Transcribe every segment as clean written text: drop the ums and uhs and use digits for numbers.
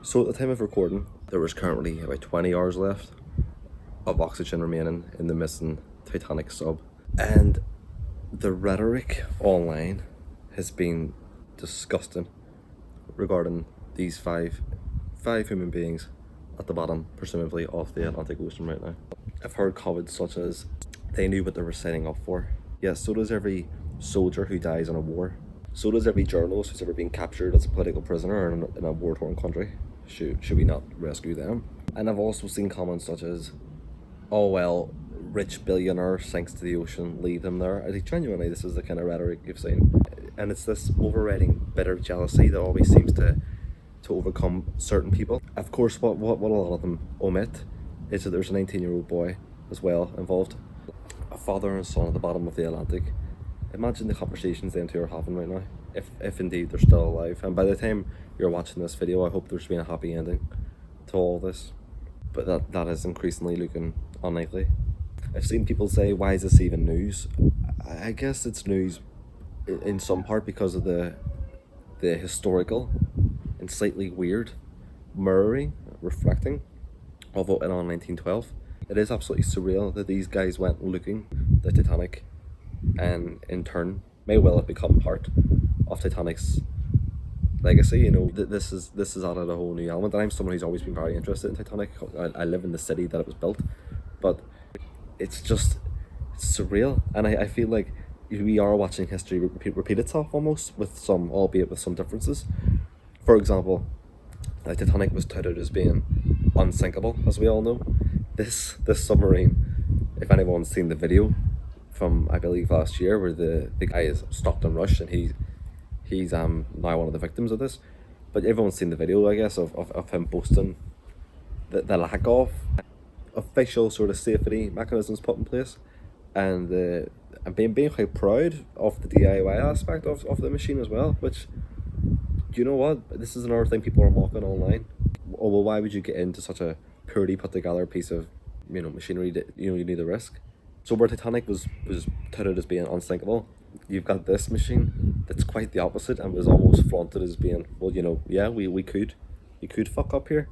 So at the time of recording, there was currently about 20 hours left of oxygen remaining in the missing Titanic Sub. And the rhetoric online has been disgusting regarding these five human beings at the bottom, presumably, of the Atlantic Ocean right now. I've heard comments such as, they knew what they were signing up for. Yes, so does every soldier who dies in a war. So does every journalist who's ever been captured as a political prisoner in a war-torn country. Should we not rescue them? And I've also seen comments such as, oh well, rich billionaire sinks to the ocean, leave them there. I think genuinely this is the kind of rhetoric you've seen. And it's this overriding bitter jealousy that always seems to overcome certain people. Of course, what a lot of them omit is that there's a 19-year-old boy as well involved. A father and son at the bottom of the Atlantic. Imagine the conversations them two are having right now, if indeed they're still alive. And by the time you're watching this video, I hope there's been a happy ending to all this. But that is increasingly looking unlikely. I've seen people say, why is this even news? I guess it's news in some part because of the historical and slightly weird mirroring, reflecting of what went on in 1912. It is absolutely surreal that these guys went looking the Titanic and in turn may well have become part of Titanic's legacy. You know, this is added a whole new element. And I'm someone who's always been very interested in Titanic. I live in the city that it was built, but it's surreal. And I feel like we are watching history repeat itself almost, with some, albeit with some differences. For example, the Titanic was touted as being unsinkable, as we all know. This submarine, if anyone's seen the video from, I believe, last year, where the guy is stopped and rushed, and he's now one of the victims of this. But everyone's seen the video, I guess, of him boasting the lack of official sort of safety mechanisms put in place, and being quite proud of the DIY aspect of the machine as well. Which, you know what, this is another thing people are mocking online. Oh well, why would you get into such a poorly put together piece of machinery that you need a risk? So where Titanic was touted as being unsinkable, you've got this machine that's quite the opposite and was almost flaunted as being, well, yeah, you could fuck up here.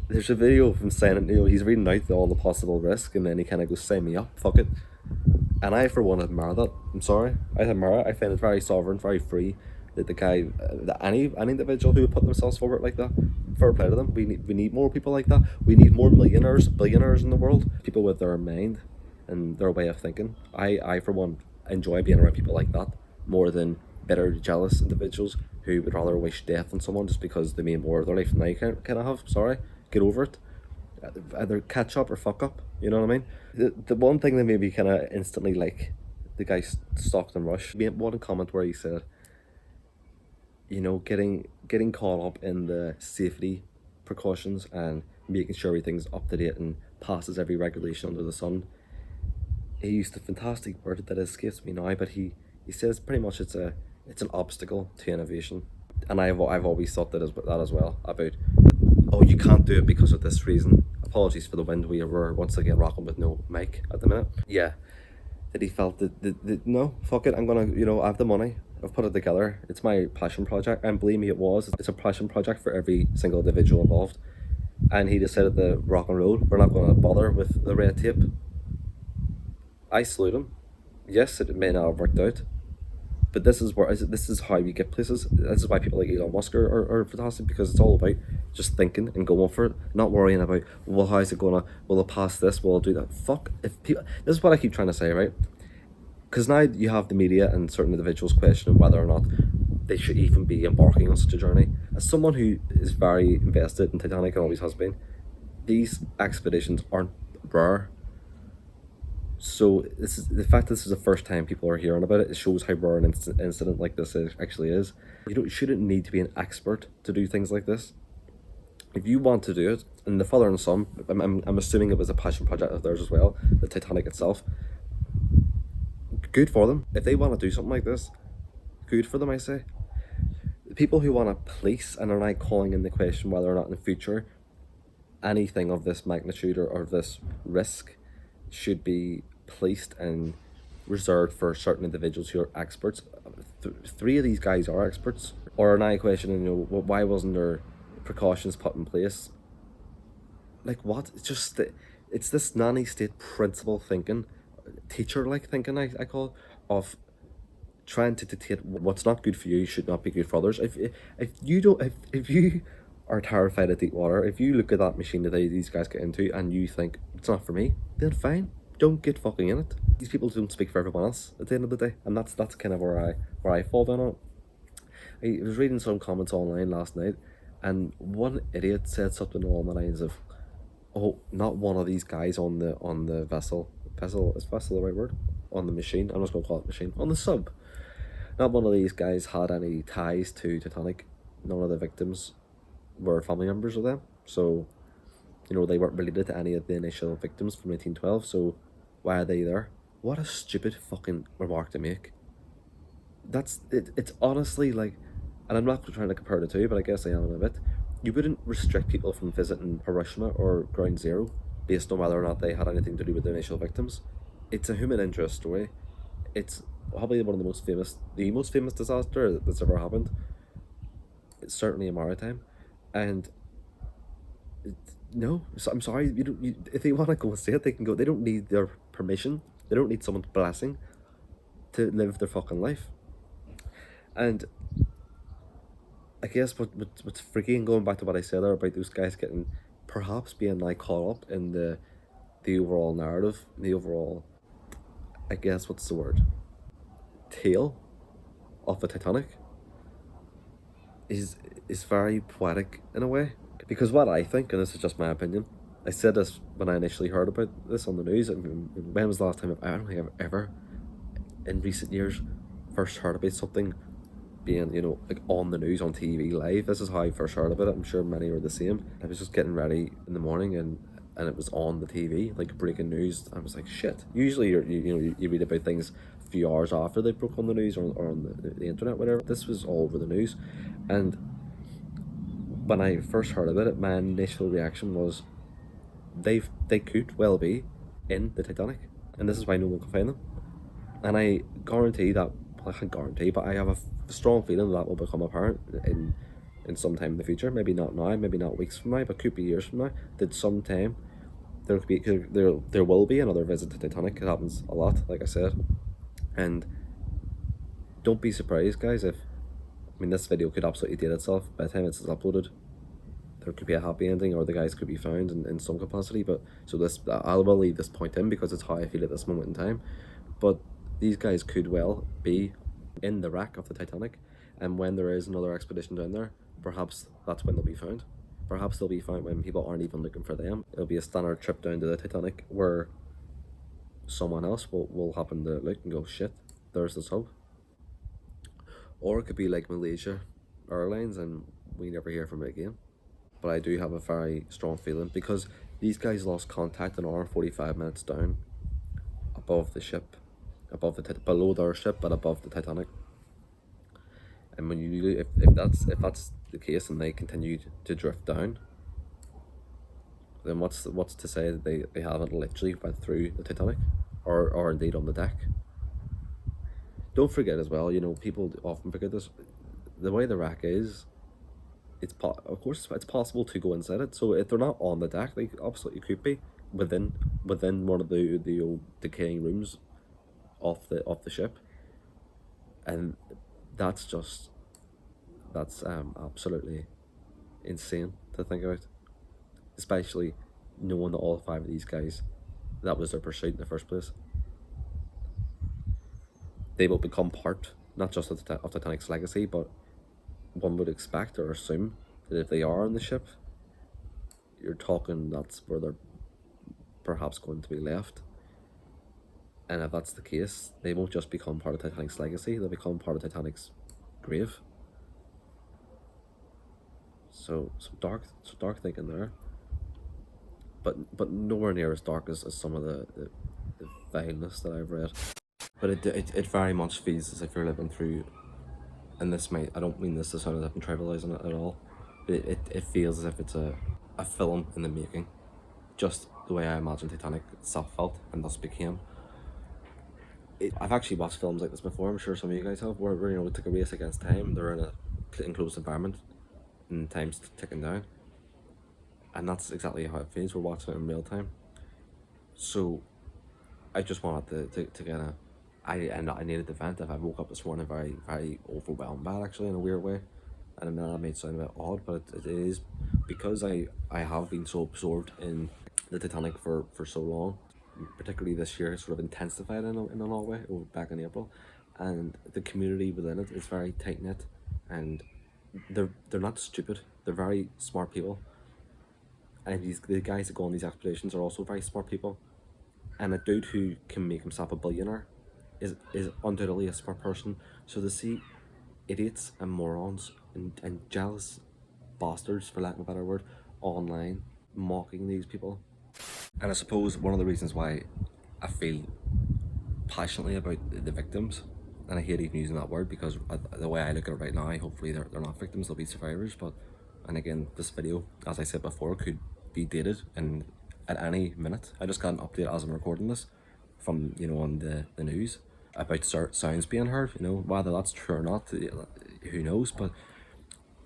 There's a video of him saying, he's reading out all the possible risk, and then he kind of goes, sign me up, fuck it. And I, for one, admire that. I'm sorry, I admire it. I find it very sovereign, very free, that the guy, that any individual who would put themselves forward like that, fair play to them. We need more people like that. We need more millionaires, billionaires in the world, people with their mind and their way of thinking. I for one enjoy being around people like that more than bitter, jealous individuals who would rather wish death on someone just because they made more of their life than I kind of have. Sorry, get over it. Either catch up or fuck up. You know what I mean? The one thing that made me kind of instantly like the guy stalked and rushed. He made one comment where he said, getting caught up in the safety precautions and making sure everything's up to date and passes every regulation under the sun. He used a fantastic word that escapes me now, but he says pretty much it's an obstacle to innovation. And I've always thought that as well, about, oh, you can't do it because of this reason. Apologies for the wind, we were once again rocking with no mic at the minute. Yeah, that he felt that no, fuck it, I'm gonna, I have the money, I've put it together, it's my passion project, and believe me, it was. It's a passion project for every single individual involved. And he decided to rock and roll. We're not gonna bother with the red tape. I salute him. Yes, it may not have worked out, but this is how we get places. This is why people like Elon Musk are fantastic, because it's all about just thinking and going for it, not worrying about, well, how's it gonna, will it pass this, will it do that? Fuck, if people, this is what I keep trying to say, right? Because now you have the media and certain individuals questioning whether or not they should even be embarking on such a journey. As someone who is very invested in Titanic and always has been, these expeditions aren't rare. So the fact that this is the first time people are hearing about it, it shows how rare an incident like this actually is. You shouldn't need to be an expert to do things like this. If you want to do it, and the father and son, I'm assuming it was a passion project of theirs as well, the Titanic itself, good for them. If they want to do something like this, good for them, I say. The people who want to police and are now calling in the question whether or not in the future anything of this magnitude or this risk should be policed and reserved for certain individuals who are experts. Three of these guys are experts. Or now questioning, why wasn't there precautions put in place. Like what? It's this nanny state principle thinking, teacher-like thinking, I call it, of trying to dictate what's not good for you should not be good for others. If you don't, if you are terrified of deep water, if you look at that machine that these guys get into and you think it's not for me, then fine, don't get fucking in it. These people don't speak for everyone else at the end of the day, and that's kind of where I fall down on it. I was reading some comments online last night, and one idiot said something along the lines of, "Oh, not one of these guys on the vessel. Vessel, is vessel the right word? On the machine. I'm just gonna call it machine. On the sub. Not one of these guys had any ties to Titanic. None of the victims were family members of them. So, you know, they weren't related to any of the initial victims from 1912. So, why are they there?" What a stupid fucking remark to make. That's it. It's honestly like, and I'm not trying to compare the two, but I guess I am a bit. You wouldn't restrict people from visiting Hiroshima or Ground Zero based on whether or not they had anything to do with the initial victims. It's a human interest story. It's probably one of the most famous disaster that's ever happened. It's certainly a maritime, and no, I'm sorry. If they want to go and see it, they can go. They don't need their permission. They don't need someone's blessing to live their fucking life. And I guess what's freaky, and going back to what I said there about those guys getting, perhaps being like caught up in the overall narrative, the overall, I guess, what's the word, tale of the Titanic is very poetic in a way. Because what I think, and this is just my opinion, I said this when I initially heard about this on the news. I mean, when was the last time, I don't think I've ever in recent years first heard about something being, you know, like on the news, on TV live. This is how I first heard about it. I'm sure many were the same. I was just getting ready in the morning, and it was on the TV, like breaking news. I was like, shit. Usually you read about things a few hours after they broke on the news or on the internet, whatever. This was all over the news. And when I first heard about it, my initial reaction was, they could well be in the Titanic, and this is why no one can find them. And I guarantee that, well, I can't guarantee, but I have a strong feeling that will become apparent in some time in the future. Maybe not now, maybe not weeks from now, but could be years from now. That sometime there will be another visit to Titanic. It happens a lot, like I said. And don't be surprised, guys, if, I mean, this video could absolutely date itself by the time it's uploaded. There could be a happy ending, or the guys could be found in some capacity. But so this, I will leave this point in because it's how I feel at this moment in time. But these guys could well be in the wreck of the Titanic, and when there is another expedition down there, perhaps that's when they'll be found. Perhaps they'll be found when people aren't even looking for them. It'll be a standard trip down to the Titanic where someone else will happen to look and go, shit, there's the sub. Or it could be like Malaysia Airlines and we never hear from it again. But I do have a very strong feeling, because these guys lost contact an hour and 45 minutes down above the ship, below their ship, but above the Titanic. And when if that's the case and they continue to drift down, then what's to say that they haven't literally went through the Titanic, or indeed on the deck. Don't forget as well, you know, people often forget this, the way the wreck is, of course it's possible to go inside it. So if they're not on the deck, they absolutely could be within one of the old decaying rooms off the ship, and that's absolutely insane to think about, especially knowing that all 5 of these guys, that was their pursuit in the first place. They will become part, not just of Titanic's legacy, but one would expect or assume that if they are on the ship, you're talking that's where they're perhaps going to be left. And if that's the case, they won't just become part of Titanic's legacy, they'll become part of Titanic's grave. So some dark thinking there. But nowhere near as dark as some of the vileness that I've read. But it very much feels as if you're living through, and this might, I don't mean this to sound as if I'm trivializing it at all, but it feels as if it's a film in the making, just the way I imagine Titanic itself felt and thus became. I've actually watched films like this before, I'm sure some of you guys have, where you know, it's like a race against time, they're in a enclosed environment, and time's ticking down. And that's exactly how it feels. We're watching it in real time. So I just wanted to get a, I needed the vent. I woke up this morning very, very overwhelmed by it, actually, in a weird way. And I mean, that may sound a bit odd, but it is because I have been so absorbed in the Titanic for so long, particularly this year, sort of intensified in an odd way back in April. And the community within it is very tight knit, and they're not stupid. They're very smart people, and the guys that go on these expeditions are also very smart people. And a dude who can make himself a billionaire is undoubtedly a smart person. So to see idiots and morons and jealous bastards, for lack of a better word, online mocking these people. And I suppose one of the reasons why I feel passionately about the victims, and I hate even using that word because the way I look at it right now, hopefully they're not victims, they'll be survivors. But, and again, this video, as I said before, could be dated and at any minute. I just got an update as I'm recording this from, you know, on the news about sounds being heard. You know, whether that's true or not, who knows, but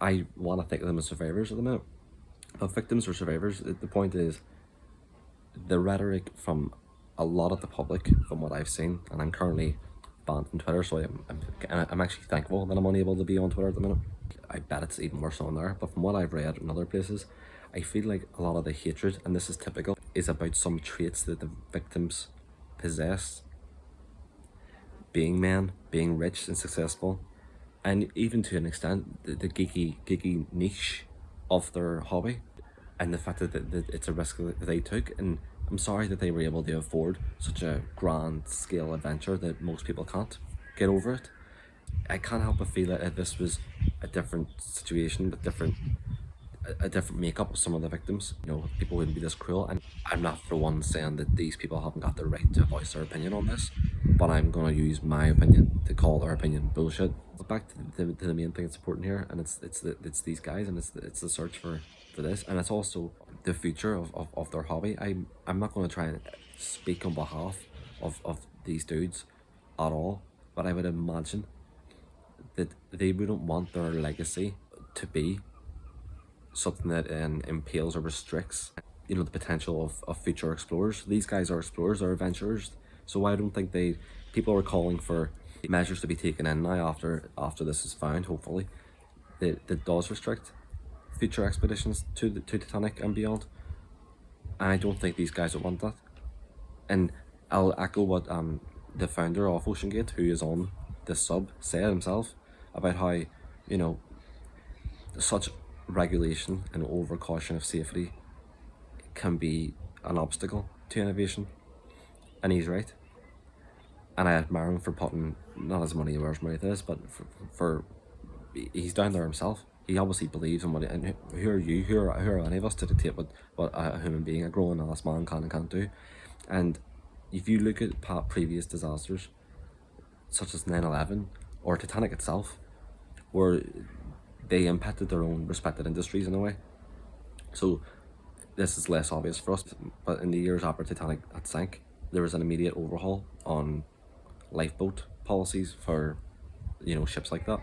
I want to think of them as survivors at the minute. But victims or survivors, the point is, the rhetoric from a lot of the public, from what I've seen, and I'm currently banned from Twitter, so I'm actually thankful that I'm unable to be on Twitter at the minute. I bet it's even worse on there, but from what I've read in other places, I feel like a lot of the hatred, and this is typical, is about some traits that the victims possess. Being men, being rich and successful, and even to an extent, the geeky niche of their hobby, and the fact that it's a risk that they took. And I'm sorry that they were able to afford such a grand scale adventure that most people can't get over it. I can't help but feel that if this was a different situation with a different makeup of some of the victims, you know, people wouldn't be this cruel. And I'm not for one saying that these people haven't got the right to voice their opinion on this, but I'm going to use my opinion to call their opinion bullshit. But back to the main thing that's important here, and it's these guys, and it's the search for this, and it's also the future of their hobby. I'm not going to try and speak on behalf of these dudes at all, but I would imagine that they wouldn't want their legacy to be something that impales or restricts, you know, the potential of future explorers. These guys are explorers, they're adventurers, so I don't think people are calling for measures to be taken in now after this is found, hopefully, that does restrict future expeditions to Titanic and beyond. And I don't think these guys would want that. And I'll echo what the founder of OceanGate, who is on this sub, said himself about how, you know, such regulation and over caution of safety can be an obstacle to innovation, and he's right. And I admire him for putting not as many hours money this, but for he's down there himself. He obviously believes in what and who are you, who are any of us to dictate what a human being, a grown ass man, can and can't do. And if you look at previous disasters such as 9/11 or Titanic itself, where they impacted their own respected industries in a way. So this is less obvious for us, but in the years after Titanic had sank, there was an immediate overhaul on lifeboat policies for, you know, ships like that.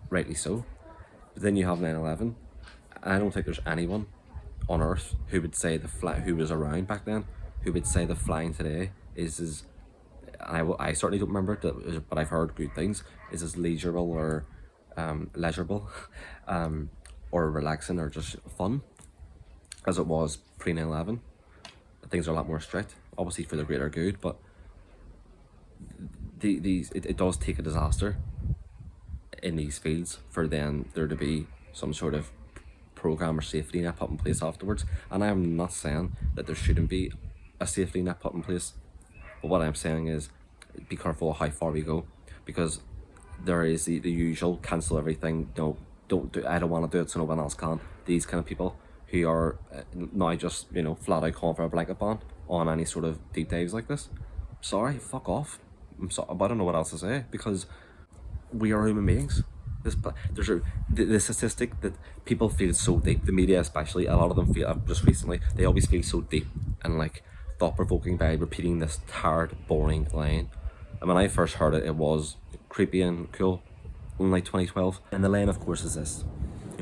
Rightly so. But then you have 9/11. I don't think there's anyone on Earth who would say who was around back then, who would say the flying today is I certainly don't remember it, but I've heard good things, is as leisurable or leisurable or relaxing or just fun as it was pre 9/11. Things are a lot more strict, obviously for the greater good, but it does take a disaster in these fields for then there to be some sort of program or safety net put in place afterwards. And I am not saying that there shouldn't be a safety net put in place, but what I'm saying is be careful how far we go, because there is the usual cancel everything, don't do, I don't want to do it so no one else can. These kind of people who are now just, you know, flat out calling for a blanket ban on any sort of deep dives like this. Sorry, fuck off. I'm sorry, but I don't know what else to say, because we are human beings. The statistic that people feel so deep, the media especially, a lot of them feel, just recently, they always feel so deep and like thought-provoking by repeating this tired, boring line. And when I first heard it, it was creepy and cool in like 2012. And the line, of course, is this: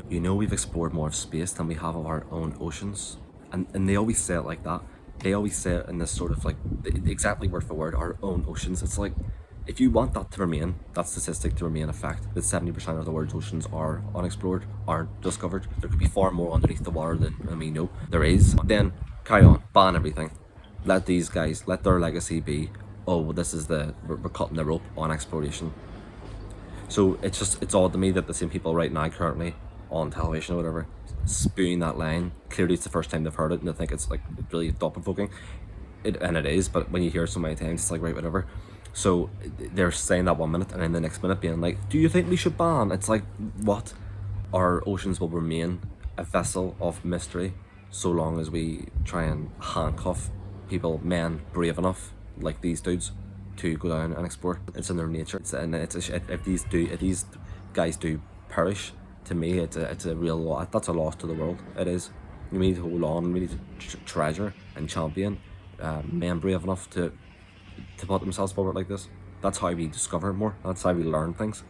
you know we've explored more of space than we have of our own oceans. And they always say it like that. They always say it in this sort of like, exactly word for word, our own oceans. It's like, if you want that to remain, that statistic to remain a fact, that 70% of the world's oceans are unexplored, aren't discovered, there could be far more underneath the water than we know there is, then carry on, ban everything. Let these guys, let their legacy be, oh, well, this is we're cutting the rope on exploration. So it's odd to me that the same people right now currently on television or whatever spewing that line, clearly it's the first time they've heard it and they think it's like really thought-provoking. And it is, but when you hear it so many times, it's like, right, whatever. So they're saying that 1 minute and then the next minute being like, do you think we should ban? It's like, what? Our oceans will remain a vessel of mystery so long as we try and handcuff people, men brave enough like these dudes, to go down and explore. It's in their nature. If these guys do perish, to me it's a real loss. That's a loss to the world. It is. We need to hold on. We need to treasure and champion men brave enough to put themselves forward like this. That's how we discover more. That's how we learn things.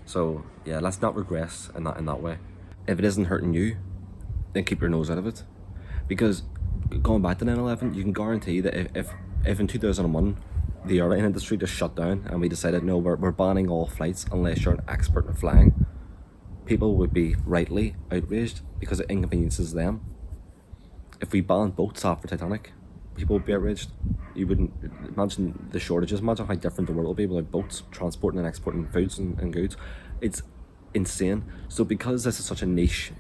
So yeah, let's not regress in that way. If it isn't hurting you, then keep your nose out of it. Because going back to 9/11, you can guarantee that if in 2001 the airline industry just shut down and we decided, no, we're banning all flights unless you're an expert in flying, people would be rightly outraged because it inconveniences them. If we banned boats after Titanic, people would be outraged. You wouldn't imagine the shortages. Imagine how different the world will be without boats transporting and exporting foods and goods. It's insane. So because this is such a niche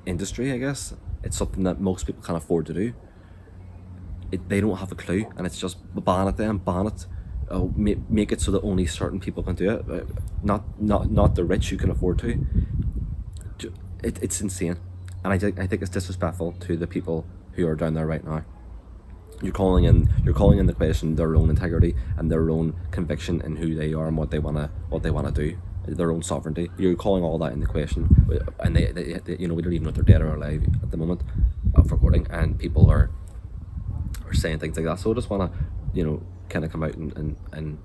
industry, I guess, it's something that most people can't afford to do. They don't have a clue, and it's just ban it. Make it so that only certain people can do it. Not the rich who can afford to. It's insane, and I think it's disrespectful to the people who are down there right now. You're calling in the question their own integrity and their own conviction in who they are and what they wanna do, their own sovereignty. You're calling all that into question, and they we don't even know if they're dead or alive at the moment of recording, and people are saying things like that. So I just wanna kind of come out and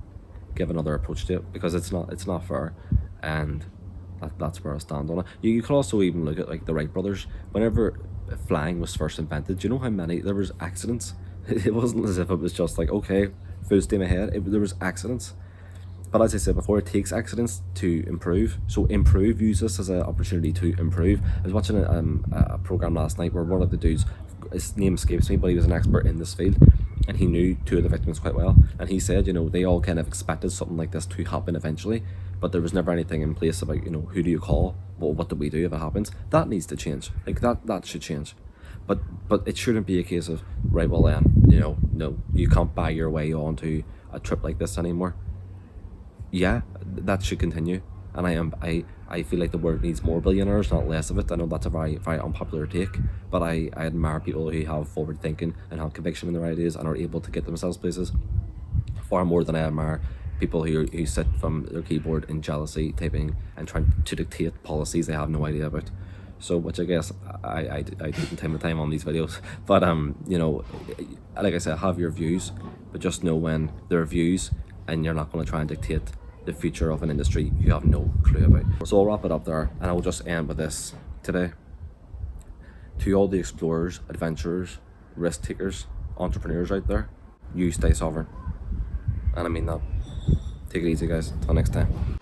give another approach to it, because it's not fair, and that's where I stand on it. You could also even look at like the Wright brothers. Whenever flying was first invented, do you know how many there was accidents? It wasn't as if it was just like, okay, full steam ahead. There was accidents. But as I said before, it takes accidents to improve. So use this as an opportunity to improve. I was watching a program last night where one of the dudes, his name escapes me, but he was an expert in this field, and he knew two of the victims quite well. And he said, they all kind of expected something like this to happen eventually, but there was never anything in place about, who do you call? Well, what do we do if it happens? That needs to change. Like that should change. But it shouldn't be a case of, right, well then, no, you can't buy your way onto a trip like this anymore. Yeah, that should continue. And I feel like the world needs more billionaires, not less of it. I know that's a very, very unpopular take, but I admire people who have forward thinking and have conviction in their ideas and are able to get themselves places far more than I admire people who sit from their keyboard in jealousy, typing and trying to dictate policies they have no idea about. So, which I guess I do from time to time on these videos. But like I said, have your views, but just know when they're views and you're not going to try and dictate the future of an industry you have no clue about. So I'll wrap it up there, and I'll just end with this today. To all the explorers, adventurers, risk takers, entrepreneurs out there, you stay sovereign. And I mean that. Take it easy, guys. Till next time.